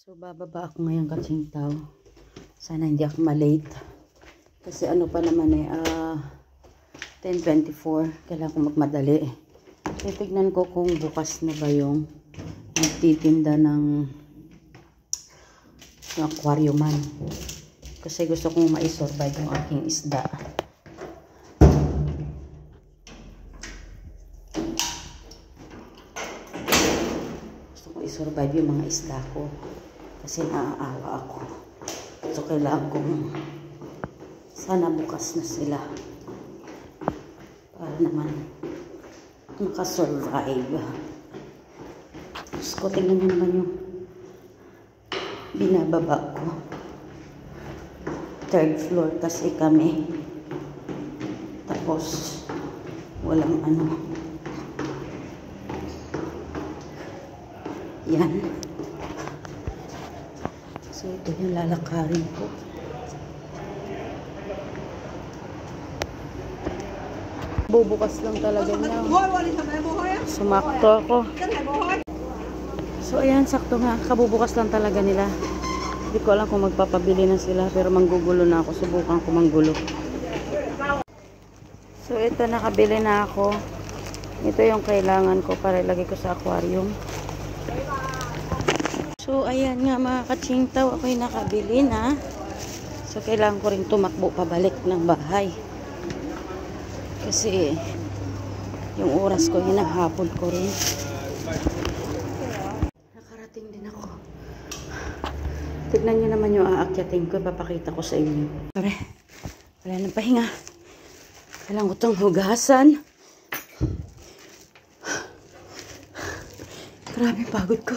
So, bababa ako ngayon Katsingtaw. Sana hindi ako malate. Kasi ano pa naman 10:24. Kailangan ko magmadali. Titignan ko kung bukas na ba yung nagtitinda ng aquarium man. Kasi gusto kong ma-survive yung aking isda. Gusto kong i-survive yung mga isda ko. Kasi naaawa ako. So, kailangan kong sana bukas na sila. Para naman makasurvive. So, tingnan nyo naman yung binababa ko. 3rd floor kasi kami. Tapos, walang ano. Yan. So, ito yung lalakarin ko. Bubukas lang talaga niya. Sumakto ako. So, ayan, sakto nga. Kabubukas lang talaga nila. Hindi ko alam kung magpapabili na sila. Pero manggugulo na ako. Subukan ko manggulo. So, ito, nakabili na ako. Ito yung kailangan ko para ilagay ko sa aquarium. So, ayan nga mga Katsingtaw. Ako'y nakabili na. So, kailangan ko rin tumakbo pabalik ng bahay. Kasi, yung oras ko, hinahapon ko rin. Nakarating din ako. Tignan nyo naman yung aakyatin ko. Papakita ko sa inyo. Pare, wala nang pahinga. Kailangan ko itong hugasan. Grabe, pagod ko.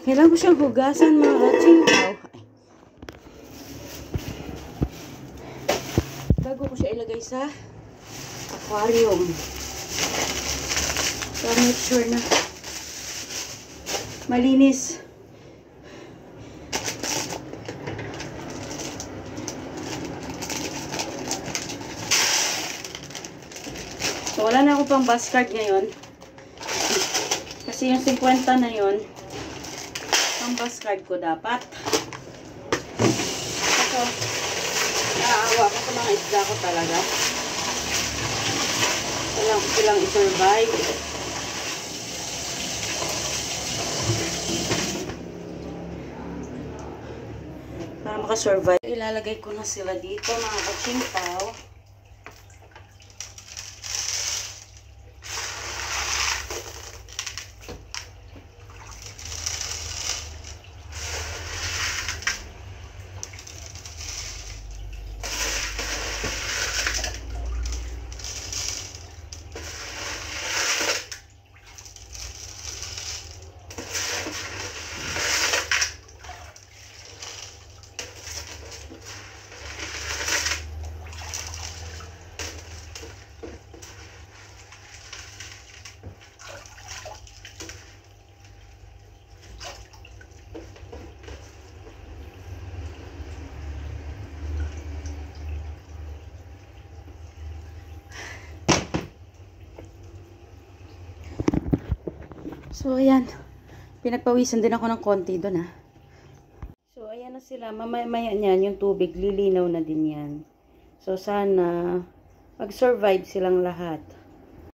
Kailangan ko siyang hugasan mga Katsingtaw. Bago ko siya ilagay sa aquarium. So, make sure na malinis. So, wala na ako pang bus card ngayon. Kasi yung 50 na yun, pang bus card ko dapat. So, naawa ko sa mga isda ko talaga. Kailangan ko silang i-survive. Para makasurvive. Ilalagay ko na sila dito mga Katsingtaw. So, ayan. Pinagpawisan din ako ng konti doon, ha. So, ayan na sila. Mamaya niyan, yung tubig, lilinaw na din yan. So, sana mag-survive silang lahat.